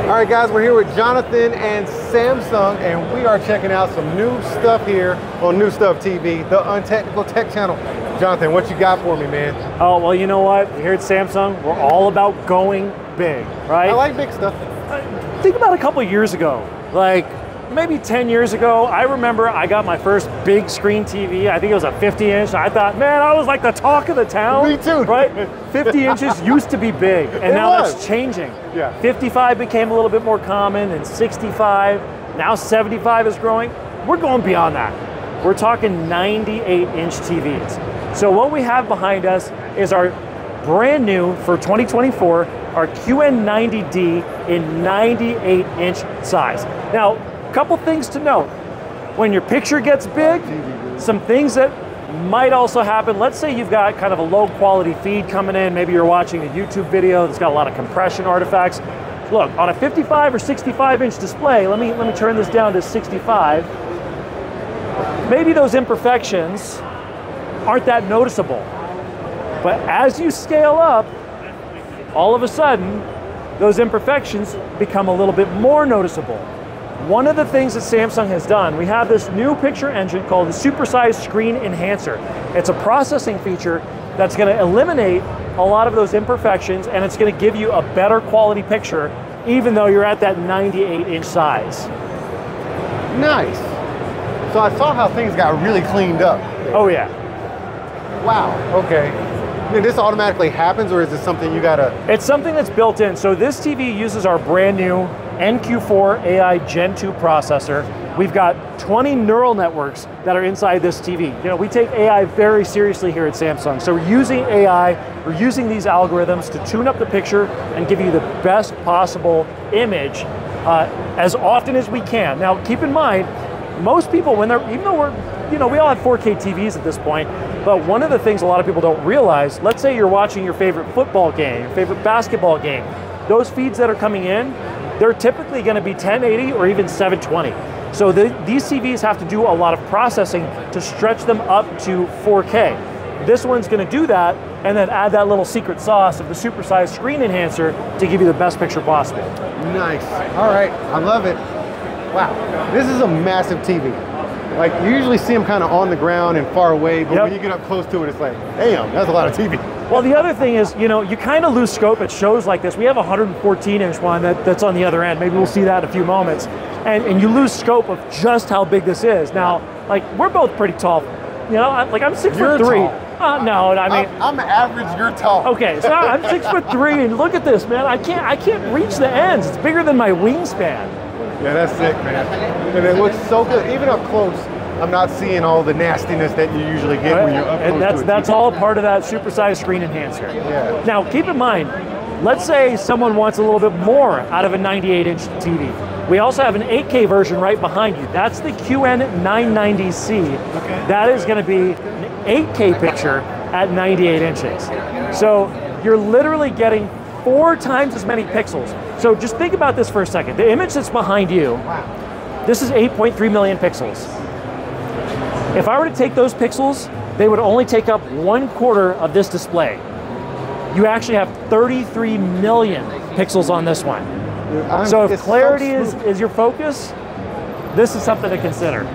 All right, guys, we're here with Jonathan and Samsung, and we are checking out some new stuff here on New Stuff TV, the Untechnical Tech channel. Jonathan, what you got for me, man? Oh, well, you know what? Here at Samsung, we're all about going big, right? I like big stuff. Think about a couple years ago, like maybe 10 years ago, I remember I got my first big screen TV. I think it was a 50-inch. I thought, man, I was like the talk of the town. Me too. Right? 50 inches used to be big, and now that's changing. Yeah. 55 became a little bit more common, and 65. Now 75 is growing. We're going beyond that. We're talking 98-inch TVs. So what we have behind us is our brand new, for 2024, our QN90D in 98-inch size. Now, couple things to note. When your picture gets big, some things that might also happen, let's say you've got kind of a low quality feed coming in, maybe you're watching a YouTube video that's got a lot of compression artifacts. Look, on a 55 or 65-inch display, let me turn this down to 65, maybe those imperfections aren't that noticeable. But as you scale up, all of a sudden, those imperfections become a little bit more noticeable. One of the things that Samsung has done, we have this new picture engine called the Supersized Screen Enhancer. It's a processing feature that's going to eliminate a lot of those imperfections, and it's going to give you a better quality picture, even though you're at that 98-inch size. Nice. So I saw how things got really cleaned up. Oh yeah. Wow, okay. And this automatically happens, or is this something you gotta? It's something that's built in. So this TV uses our brand new NQ4 AI Gen 2 processor. We've got 20 neural networks that are inside this TV. You know, we take AI very seriously here at Samsung. So we're using AI, we're using these algorithms to tune up the picture and give you the best possible image as often as we can. Now, keep in mind, most people, when they're, even though we're, you know, we all have 4K TVs at this point, but one of the things a lot of people don't realize, let's say you're watching your favorite football game, your favorite basketball game, those feeds that are coming in, they're typically going to be 1080 or even 720. So these TVs have to do a lot of processing to stretch them up to 4K. This one's going to do that and then add that little secret sauce of the supersized screen enhancer to give you the best picture possible. Nice. All right, I love it. Wow, this is a massive TV. Like, you usually see them kind of on the ground and far away, but when you get up close to it, it's like, damn, that's a lot of TV. Well, the other thing is, you know, you kind of lose scope at shows like this. We have a 114-inch one that's on the other end. Maybe we'll see that in a few moments. And you lose scope of just how big this is. Now, like, we're both pretty tall. You know, I'm 6'3". No, I mean, I'm average. You're tall. Okay, so I'm 6'3", and look at this, man. I can't reach the ends. It's bigger than my wingspan. Yeah, that's sick, man. And it looks so good. Even up close, I'm not seeing all the nastiness that you usually get when you're up close. And that's all part of that supersized screen enhancer. Yeah. Now, keep in mind, let's say someone wants a little bit more out of a 98-inch TV. We also have an 8K version right behind you. That's the QN990C. Okay. That is going to be an 8K picture at 98 inches. So you're literally getting 4 times as many pixels. So just think about this for a second. The image that's behind you, this is 8.3 million pixels. If I were to take those pixels, they would only take up 1/4 of this display. You actually have 33 million pixels on this one. So if clarity is your focus, this is something to consider.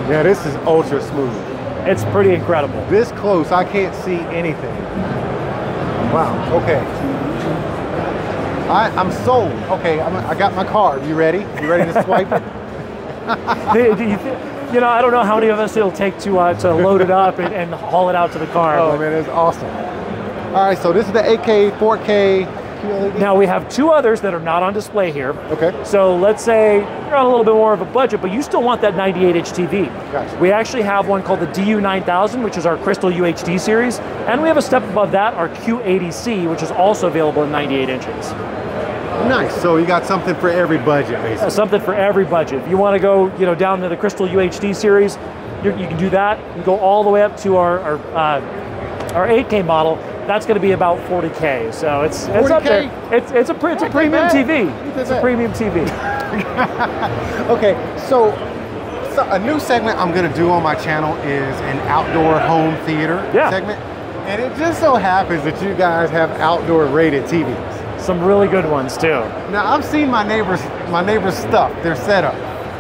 Yeah, this is ultra smooth. It's pretty incredible. This close, I can't see anything. Wow, okay. I'm sold. Okay, I got my card. You ready? You ready to swipe it? You know, I don't know how many of us it'll take to load it up and haul it out to the car. Oh man, it's awesome. All right, so this is the 8K, 4K QLED. Now we have 2 others that are not on display here. Okay. So let's say you're on a little bit more of a budget, but you still want that 98-inch TV. Gotcha. We actually have one called the DU9000, which is our Crystal UHD series, and we have a step above that, our Q80C, which is also available in 98 inches. Nice. So you got something for every budget, basically. Something for every budget. If you want to go, you know, down to the Crystal UHD series, you can do that. You go all the way up to our 8K model. That's going to be about 40K. So it's up there. It's a premium TV. It's a premium TV. Okay, so a new segment I'm going to do on my channel is an outdoor home theater segment. And it just so happens that you guys have outdoor rated TVs. some really good ones too. Now I've seen my neighbor's stuff, their setup,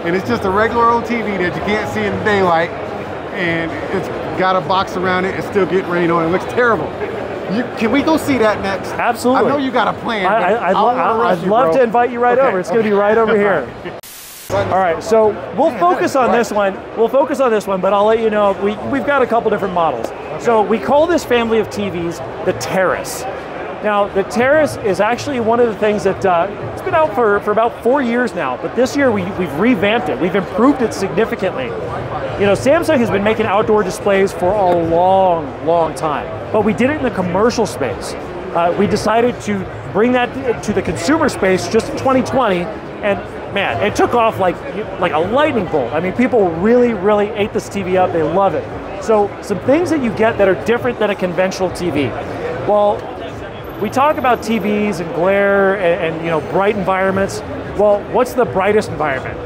and it's just a regular old TV that you can't see in the daylight, and it's got a box around it. It's still getting rain on it. It looks terrible. Can we go see that next? Absolutely. I know you got a plan. I'd love to invite you right over. It's going to be right over here. All right, so we'll focus on this one. We'll focus on this one, but I'll let you know we've got a couple different models. Okay. So we call this family of TVs the Terrace. Now, the Terrace is actually one of the things that it's been out for about 4 years now, but this year we've revamped it. We've improved it significantly. You know, Samsung has been making outdoor displays for a long, long time, but we did it in the commercial space. We decided to bring that to the consumer space just in 2020, and man, it took off like a lightning bolt. I mean, people really, really ate this TV up. They love it. So some things that you get that are different than a conventional TV. Well, we talk about TVs and glare and you know, bright environments. Well, what's the brightest environment?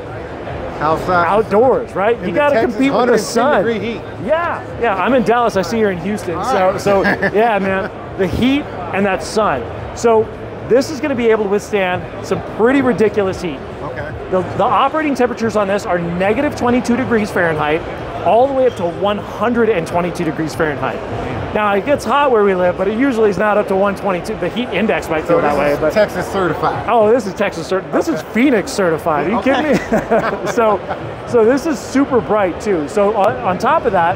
Outside. Outdoors, right? You got to compete with the sun. Heat. Yeah. I'm in Dallas. I see you're in Houston. Right. So yeah, man, the heat and that sun. So this is going to be able to withstand some pretty ridiculous heat. Okay. The operating temperatures on this are negative 22 degrees Fahrenheit, all the way up to 122 degrees Fahrenheit. Now it gets hot where we live, but it usually is not up to 122. The heat index might feel that way. But Texas certified. Oh, this is Texas certified. This is Phoenix certified. Are you kidding me? so this is super bright too. So on top of that,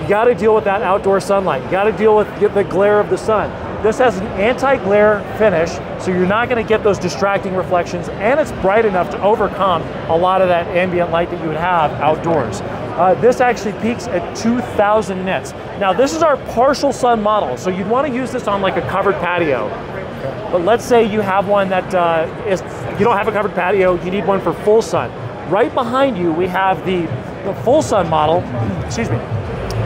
you got to deal with that outdoor sunlight. You got to deal with the glare of the sun. This has an anti-glare finish, so you're not going to get those distracting reflections, and it's bright enough to overcome a lot of that ambient light that you would have outdoors. This actually peaks at 2,000 nits. Now this is our partial sun model, so you'd want to use this on like a covered patio. But let's say you have one that you don't have a covered patio, you need one for full sun. Right behind you we have the full sun model, excuse me,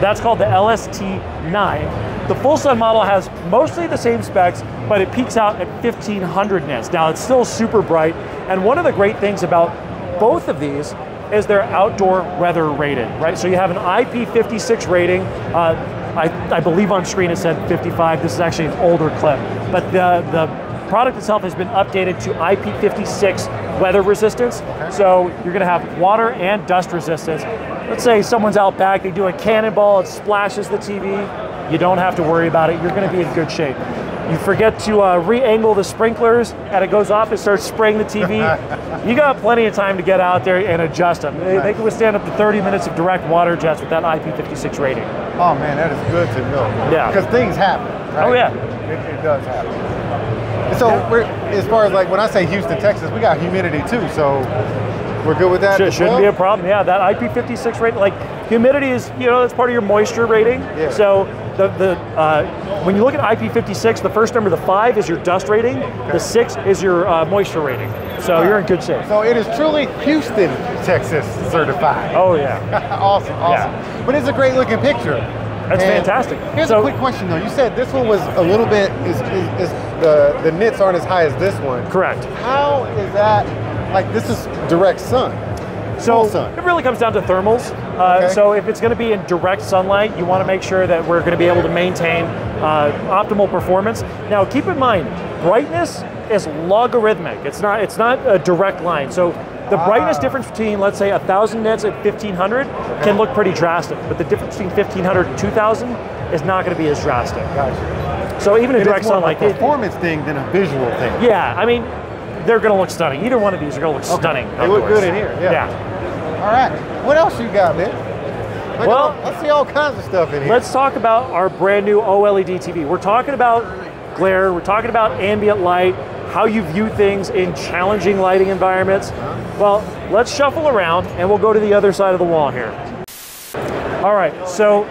that's called the LST9. The full sun model has mostly the same specs, but it peaks out at 1,500 nits. Now it's still super bright, and one of the great things about both of these is they're outdoor weather rated, right? So you have an IP56 rating. I believe on screen it said 55. This is actually an older clip, but the product itself has been updated to IP56 weather resistance. Okay. So you're gonna have water and dust resistance. Let's say someone's out back, they do a cannonball, it splashes the TV. You don't have to worry about it. You're going to be in good shape. You forget to re-angle the sprinklers, and it goes off and starts spraying the TV. You got plenty of time to get out there and adjust them. They can withstand up to 30 minutes of direct water jets with that IP56 rating. Oh man, that is good to know. Yeah. Because things happen, right? Oh yeah. It does happen. So as far as like when I say Houston, Texas, we got humidity too, so we're good with that. Shouldn't be a problem. Yeah, that IP56 rating, like humidity is, you know, that's part of your moisture rating. Yeah. So when you look at IP56, the first number, the 5, is your dust rating. Okay. The 6 is your moisture rating. So you're in good shape. So it is truly Houston, Texas certified. Oh yeah. Awesome. Yeah. But it's a great looking picture. That's fantastic. Here's a quick question though. You said this one was a little bit, the nits aren't as high as this one. Correct. How is that, like this is direct sun? So it really comes down to thermals. Okay. So if it's going to be in direct sunlight, you want to make sure that we're going to be able to maintain optimal performance. Now keep in mind, brightness is logarithmic. It's not a direct line. So the brightness difference between, let's say, 1,000 nits and 1,500 can look pretty drastic, but the difference between 1,500 and 2,000 is not going to be as drastic. Gotcha. So even in direct sunlight, it's more of a performance thing than a visual thing. Yeah, I mean, they're going to look stunning. Either one of these are going to look stunning. They look good in here. Yeah. All right. What else you got, man? Well, I see all kinds of stuff in here. Let's talk about our brand new OLED TV. We're talking about glare. We're talking about ambient light, how you view things in challenging lighting environments. Well, let's shuffle around and we'll go to the other side of the wall here. All right, so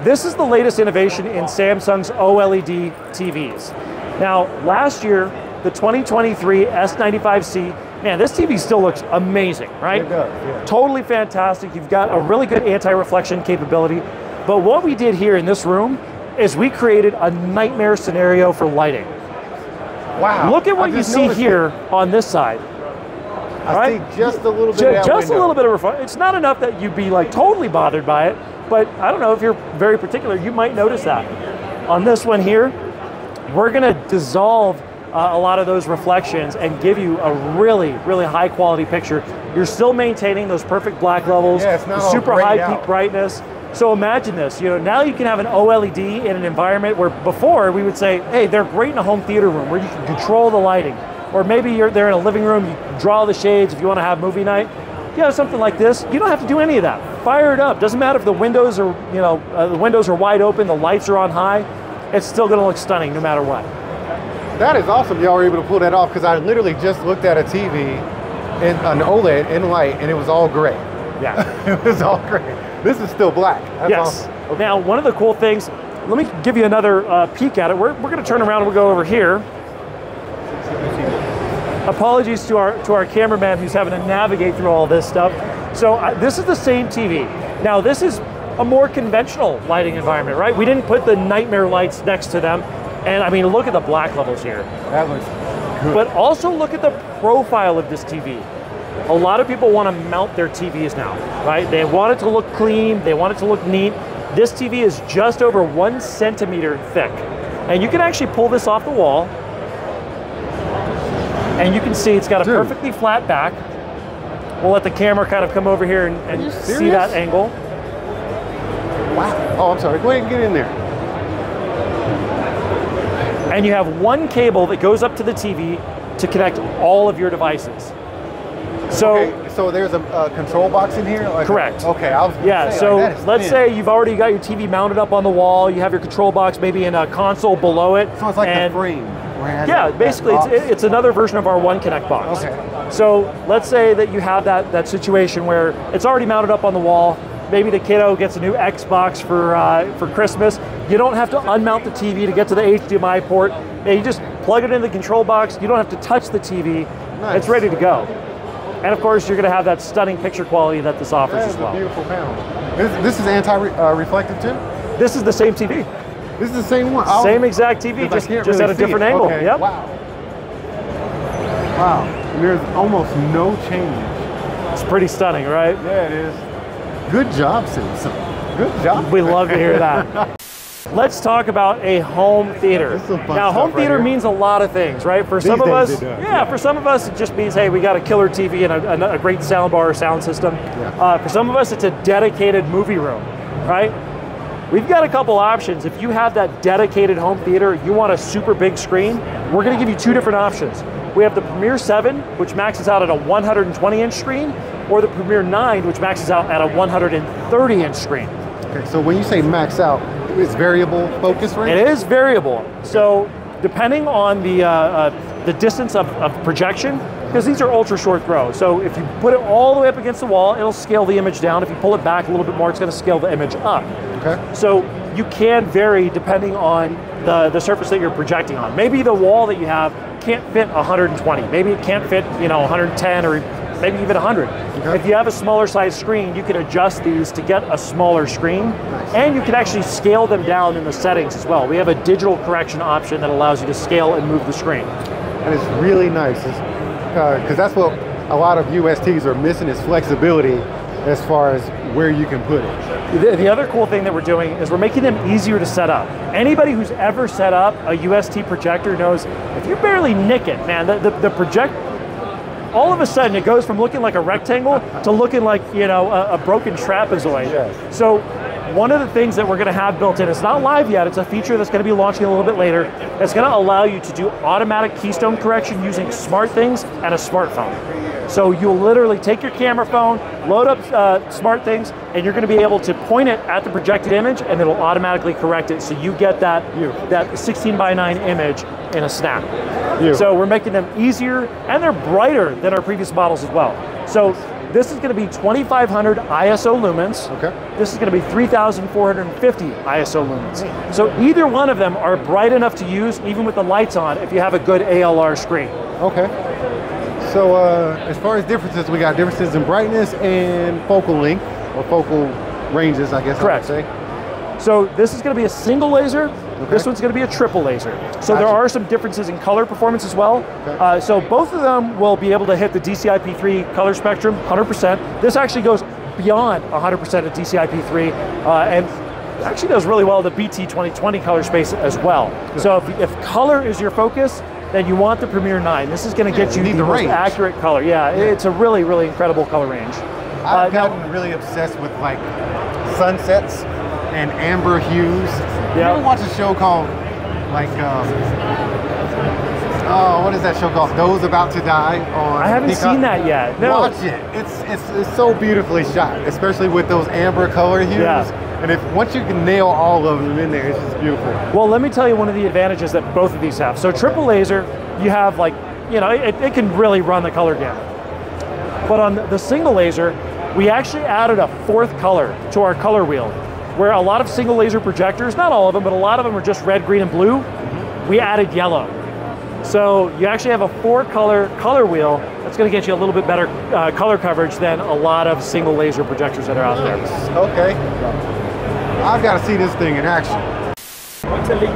this is the latest innovation in Samsung's OLED TVs. Now, last year, the 2023 S95C, man, this TV still looks amazing, right? It does, yeah. Totally fantastic. You've got a really good anti-reflection capability. But what we did here in this room is we created a nightmare scenario for lighting. Wow. Look at what you see here on this side. I see just a little bit of that Just window. a little bit of reflection. It's not enough that you'd be like totally bothered by it, but I don't know, if you're very particular, you might notice that. On this one here, we're gonna dissolve a lot of those reflections and give you a really, really high quality picture. You're still maintaining those perfect black levels, Yeah, it's not all super grayed high out. peak brightness. So imagine this, now you can have an OLED in an environment where before we would say, hey, they're great in a home theater room where you can control the lighting. Or maybe they're in a living room, you draw the shades if you want to have movie night. You have something like this, you don't have to do any of that. Fire it up. Doesn't matter if the windows are, the windows are wide open, the lights are on high. It's still going to look stunning no matter what. That is awesome. Y'all were able to pull that off because I literally just looked at a TV, an OLED in light, and it was all gray. Yeah, It was all gray. This is still black. That's yes. awesome. Okay. Now, one of the cool things. Let me give you another peek at it. We're going to turn around and we'll go over here. Apologies to our cameraman who's having to navigate through all this stuff. So this is the same TV. Now this is a more conventional lighting environment, right? We didn't put the nightmare lights next to them. And I mean, look at the black levels here. That looks good. But also look at the profile of this TV. A lot of people want to mount their TVs now, right? They want it to look clean, they want it to look neat. This TV is just over 1 centimeter thick. And you can actually pull this off the wall. And you can see it's got a perfectly flat back. We'll let the camera kind of come over here and see that angle. Wow. Oh, I'm sorry. Go ahead and get in there. And you have one cable that goes up to the TV to connect all of your devices. So, okay, so there's a control box in here? Like correct. Okay, I was gonna yeah, say, so like, let's say you've already got your TV mounted up on the wall, you have your control box maybe in a console below it. So it's like the frame. Yeah, basically it's another version of our One Connect box. Okay. So let's say that you have that situation where it's already mounted up on the wall. Maybe the kiddo gets a new Xbox for Christmas. You don't have to unmount the TV to get to the HDMI port. You just plug it into the control box. You don't have to touch the TV. Nice. It's ready to go. And of course, you're going to have that stunning picture quality that this offers as well. That is a beautiful panel. This is anti-reflective too? This is the same TV. This is the same one? Same exact TV, just really at a different angle. Okay. Yep. Wow. Wow. And there's almost no change. It's pretty stunning, right? Yeah, it is. Good job, Samsung. Good job. We love to hear that. Let's talk about a home theater. Now, home theater means a lot of things, right? For some of us, for some of us, it just means, hey, we got a killer TV and a great sound bar or sound system. Yeah. For some of us, it's a dedicated movie room, right? We've got a couple options. If you have that dedicated home theater, you want a super big screen, we're gonna give you two different options. We have the Premier 7, which maxes out at a 120-inch screen, or the Premier 9, which maxes out at a 130-inch screen. Okay, so when you say max out, it's variable focus range? It is variable. So depending on the distance of projection, because these are ultra short throw. So if you put it all the way up against the wall, it'll scale the image down. If you pull it back a little bit more, it's going to scale the image up. Okay. So you can vary depending on the surface that you're projecting on. Maybe the wall that you have can't fit 120. Maybe it can't fit 110 or maybe even 100. Okay. If you have a smaller size screen, you can adjust these to get a smaller screen. Nice. And you can actually scale them down in the settings as well. We have a digital correction option that allows you to scale and move the screen. And it's really nice, because that's what a lot of USTs are missing, is flexibility as far as where you can put it. The other cool thing that we're doing is we're making them easier to set up. Anybody who's ever set up a UST projector knows if you barely nick it, man, the project, all of a sudden it goes from looking like a rectangle to looking like a broken trapezoid. Yes. So one of the things that we're going to have built in, it's not live yet, it's a feature that's going to be launching a little bit later, that's going to allow you to do automatic keystone correction using SmartThings and a smartphone. So you'll literally take your camera phone, load up SmartThings, and you're going to be able to point it at the projected image, and it'll automatically correct it, so you get that 16:9 image in a snap. So we're making them easier, and they're brighter than our previous models as well. So this is going to be 2,500 ISO lumens. Okay. This is going to be 3,450 ISO lumens. So either one of them are bright enough to use, even with the lights on, if you have a good ALR screen. Okay. So as far as differences, we got differences in brightness and focal length, or focal ranges, I guess. Correct. I would say. So this is going to be a single laser. Okay. This one's going to be a triple laser. So there are some differences in color performance as well. Okay. So both of them will be able to hit the DCI-P3 color spectrum 100%. This actually goes beyond 100% of DCI-P3 and actually does really well the BT 2020 color space as well. Good. So if color is your focus, then you want the Premier 9. This is going to get you the most accurate color. Yeah, it's a really, really incredible color range. I've gotten really obsessed with like sunsets and amber hues. You ever watch a show called like, oh, what is that show called? Those About to Die? I haven't seen that yet. No. Watch it. It's so beautifully shot, especially with those amber color hues. Yeah. And once you can nail all of them in there, it's just beautiful. Well, let me tell you one of the advantages that both of these have. So triple laser, you have like, you know, it can really run the color gamut. But on the single laser, we actually added a fourth color to our color wheel, where a lot of single laser projectors, not all of them, but a lot of them are just red, green, and blue. We added yellow. So you actually have a 4-color color wheel that's going to get you a little bit better color coverage than a lot of single laser projectors that are out there. Okay. I've got to see this thing in action.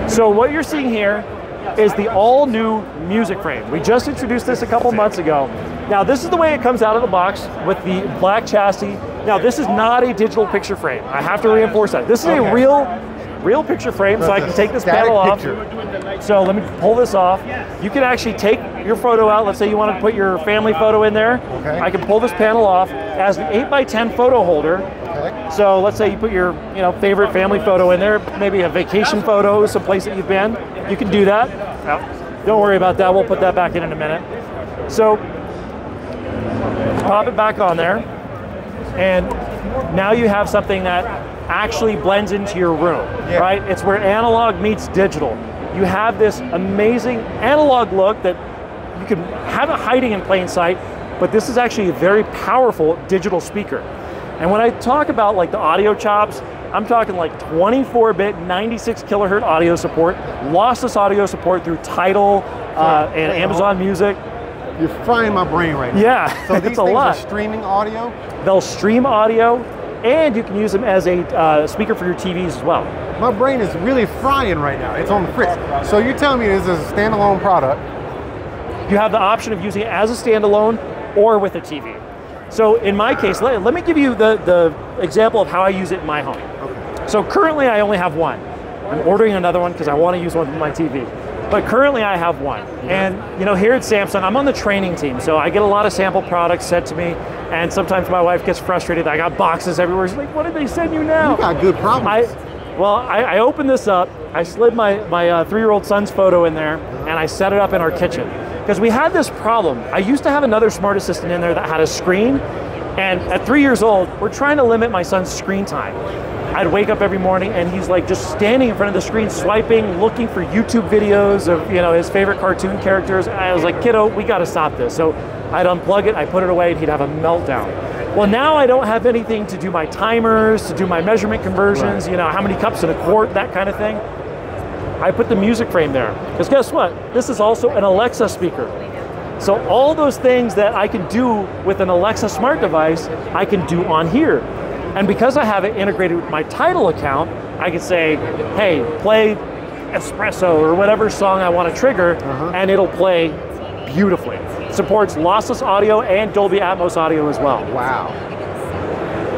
So what you're seeing here is the all-new music frame. We just introduced this a couple months ago. Now this is the way it comes out of the box with the black chassis. Now this is not a digital picture frame. I have to reinforce that. This is a real picture frame, so I can take this panel off. So let me pull this off. You can actually take your photo out. Let's say you want to put your family photo in there. Okay. I can pull this panel off as an 8x10 photo holder. Okay. So let's say you put your favorite family photo in there, maybe a vacation photo, someplace that you've been. You can do that. Don't worry about that. We'll put that back in a minute. So pop it back on there, and now you have something that actually blends into your room, right? It's where analog meets digital. You have this amazing analog look that you can have it hiding in plain sight, but this is actually a very powerful digital speaker. And when I talk about like the audio chops, I'm talking like 24-bit, 96 kilohertz audio support, lossless audio support through Tidal and Amazon Music. You're frying my brain right now. Yeah, so these it's a things lot. Are streaming audio? They'll stream audio, and you can use them as a speaker for your TVs as well. My brain is really frying right now. It's on the fritz. So you're telling me this is a standalone product? You have the option of using it as a standalone or with a TV. So in my case, let me give you the example of how I use it in my home. Okay. So currently I only have one. I'm ordering another one because I want to use one with my TV. But currently I have one. And here at Samsung, I'm on the training team, so I get a lot of sample products sent to me, and sometimes my wife gets frustrated. I got boxes everywhere. She's like, what did they send you now? You got good problems. I opened this up, I slid my 3-year-old son's photo in there, and I set it up in our kitchen. Because we had this problem. I used to have another smart assistant in there that had a screen, and at 3 years old, we're trying to limit my son's screen time. I'd wake up every morning and he's like just standing in front of the screen, swiping, looking for YouTube videos of his favorite cartoon characters. I was like, kiddo, we gotta stop this. So I'd unplug it, I'd put it away, and he'd have a meltdown. Well, now I don't have anything to do my timers, to do my measurement conversions, how many cups in a quart, that kind of thing. I put the music frame there. Because guess what? This is also an Alexa speaker. So all those things that I can do with an Alexa smart device, I can do on here. And because I have it integrated with my Tidal account, I can say, hey, play Espresso or whatever song I want to trigger, and it'll play beautifully. It supports lossless audio and Dolby Atmos audio as well. Wow.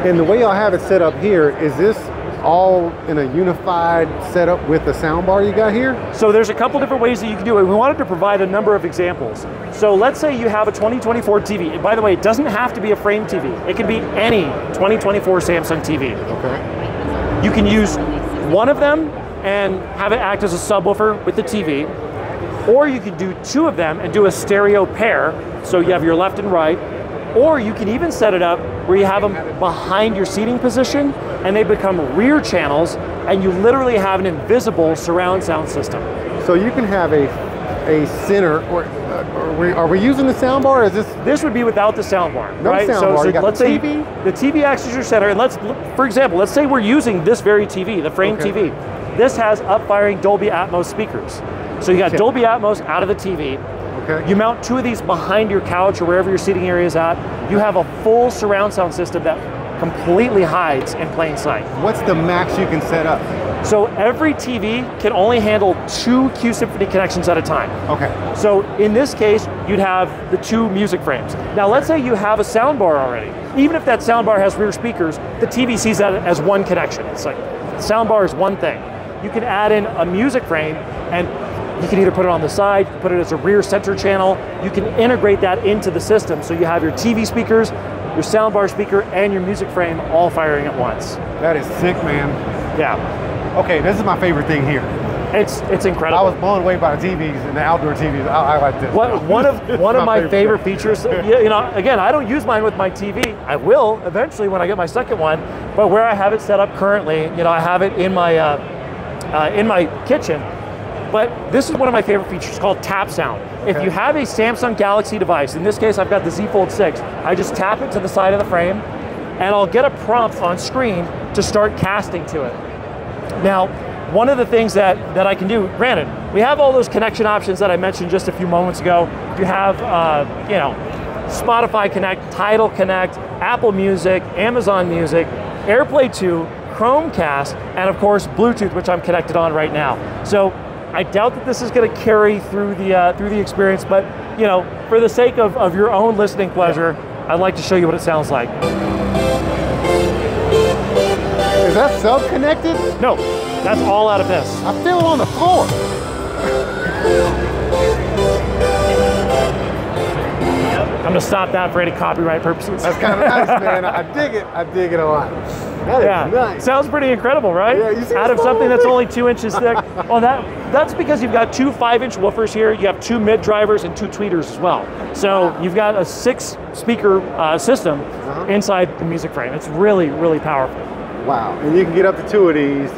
And the way y'all have it set up here, is this all in a unified setup with the soundbar you got here? So there's a couple different ways that you can do it. We wanted to provide a number of examples. So let's say you have a 2024 TV. And by the way, it doesn't have to be a frame TV. It can be any 2024 Samsung TV. Okay. You can use one of them and have it act as a subwoofer with the TV, or you can do two of them and do a stereo pair, so you have your left and right, or you can even set it up where you have them behind your seating position and they become rear channels, and you literally have an invisible surround sound system. So you can have a center, or are we using the soundbar, or is this? This would be without the soundbar, no right? Soundbar. So let's say the TV acts as your center, and for example, let's say we're using this very TV, the frame TV. This has up-firing Dolby Atmos speakers. So you got Dolby Atmos out of the TV. Okay. You mount two of these behind your couch or wherever your seating area is at. You have a full surround sound system that completely hides in plain sight. What's the max you can set up? So every TV can only handle 2 Q Symphony connections at a time. Okay. So in this case, you'd have the 2 music frames. Now let's say you have a soundbar already. Even if that soundbar has rear speakers, the TV sees that as one connection. It's like, the soundbar is one thing. You can add in a music frame, and You can either put it on the side, you can put it as a rear center channel. You can integrate that into the system, so you have your TV speakers, your soundbar speaker, and your music frame all firing at once. That is sick, man. Yeah. Okay, this is my favorite thing here. It's incredible. I was blown away by the TVs and the outdoor TVs. I like this. One of my favorite features, you know, again, I don't use mine with my TV. I will eventually when I get my second one, but where I have it set up currently, you know, I have it in my kitchen. But this is one of my favorite features called tap sound. Okay. If you have a Samsung Galaxy device, in this case I've got the Z Fold 6, I just tap it to the side of the frame and I'll get a prompt on screen to start casting to it. Now, one of the things that I can do, granted, we have all those connection options that I mentioned just a few moments ago. You have, you know, Spotify Connect, Tidal Connect, Apple Music, Amazon Music, AirPlay 2, Chromecast, and of course Bluetooth, which I'm connected on right now. So I doubt that this is going to carry through the experience, but you know, for the sake of your own listening pleasure, I'd like to show you what it sounds like. Is that sub-connected? No, that's all out of this. I feel it on the floor. I'm gonna stop that for any copyright purposes. That's kind of nice, man. I dig it. I dig it a lot. That is nice. Sounds pretty incredible, right? Yeah, you see out of something that's only 2 inches thick. Well, that's because you've got two 5-inch woofers here. You have two mid drivers and two tweeters as well. So you've got a 6-speaker system inside the music frame. It's really, really powerful. Wow, and you can get up to 2 of these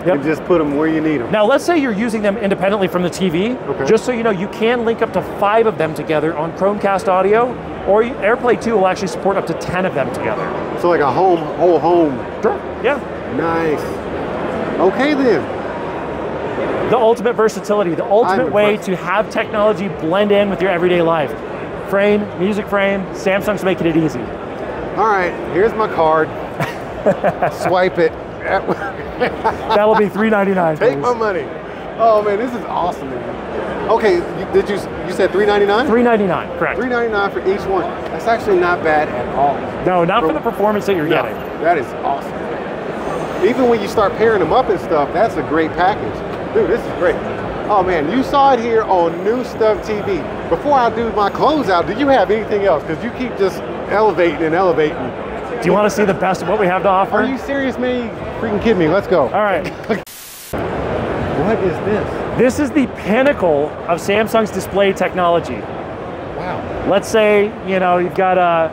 and just put them where you need them. Now let's say you're using them independently from the TV. Okay. Just so you know, you can link up to 5 of them together on Chromecast audio, or AirPlay 2 will actually support up to 10 of them together. So like a whole home. Sure, yeah. Nice. Okay then. The ultimate versatility, the ultimate way to have technology blend in with your everyday life. Frame, music frame, Samsung's making it easy. All right, here's my card. Swipe it. That'll be $3.99. Take my money. Oh man, this is awesome, man. Okay, you said $3.99? $3.99, correct. $3.99 for each one. That's actually not bad at all. No, not for the performance that you're getting. That is awesome. Even when you start pairing them up and stuff, that's a great package. Dude, this is great. Oh man, you saw it here on New Stuff TV. Before I do my closeout, do you have anything else? Because you keep just elevating and elevating. Do you want to see the best of what we have to offer? Are you serious, man? You freaking kidding me. Let's go. All right. What is this? This is the pinnacle of Samsung's display technology. Wow. Let's say, you know, you've got a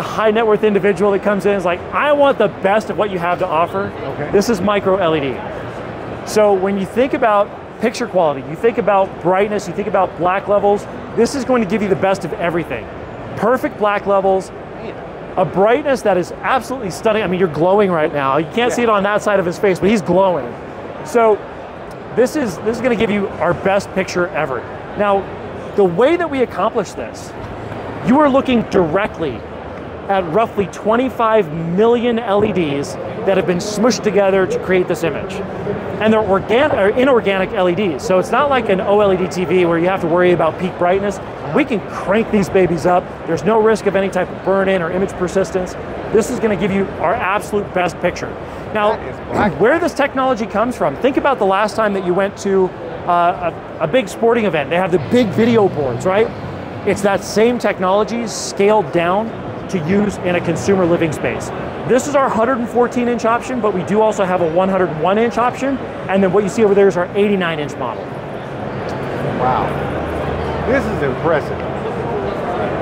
high net worth individual that comes in and is like, I want the best of what you have to offer. Okay. This is micro LED. So when you think about picture quality, you think about brightness, you think about black levels, this is going to give you the best of everything. Perfect black levels, a brightness that is absolutely stunning. I mean, you're glowing right now. You can't see it on that side of his face, but he's glowing. So this is going to give you our best picture ever. Now, the way that we accomplish this, you are looking directly at roughly 25 million LEDs that have been smushed together to create this image. And they're inorganic LEDs, so it's not like an OLED TV where you have to worry about peak brightness. We can crank these babies up. There's no risk of any type of burn-in or image persistence. This is going to give you our absolute best picture. Now, where this technology comes from, think about the last time that you went to a big sporting event. They have the big video boards, right? It's that same technology scaled down to use in a consumer living space. This is our 114-inch option, but we do also have a 101-inch option, and then what you see over there is our 89-inch model. Wow, this is impressive.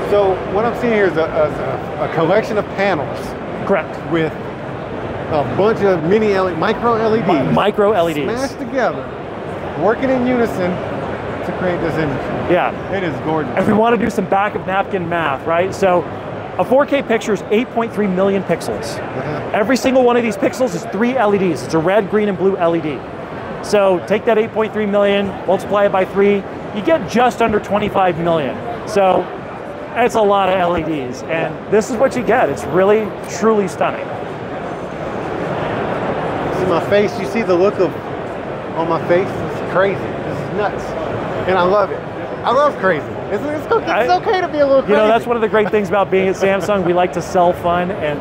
So what I'm seeing here is a collection of panels. Correct. With a bunch of micro LEDs. Micro LEDs. Smashed together, working in unison to create this image. Yeah. It is gorgeous. If we want to do some back of napkin math, right? So a 4K picture is 8.3 million pixels. Every single one of these pixels is 3 LEDs. It's a red, green, and blue LED. So take that 8.3 million, multiply it by 3, you get just under 25 million. So it's a lot of LEDs, and this is what you get. It's really, truly stunning. See my face? You see the look on my face? It's crazy. This is nuts. And I love it. I love crazy. It's okay to be a little crazy. You know, that's one of the great things about being at Samsung. We like to sell fun, and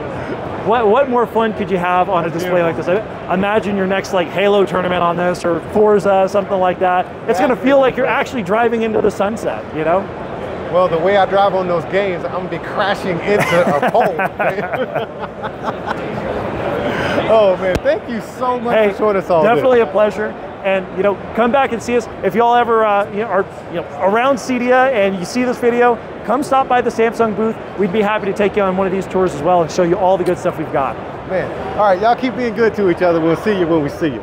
What more fun could you have on a display like this? Imagine your next like Halo tournament on this, or Forza, something like that. It's going to feel like you're actually driving into the sunset, you know? Well, the way I drive on those games, I'm going to be crashing into a pole. Oh man, thank you so much for showing us all definitely this. A pleasure. And come back and see us. If y'all ever are around CEDIA and you see this video, come stop by the Samsung booth. We'd be happy to take you on one of these tours as well and show you all the good stuff we've got. Man, all right, y'all keep being good to each other. We'll see you when we see you.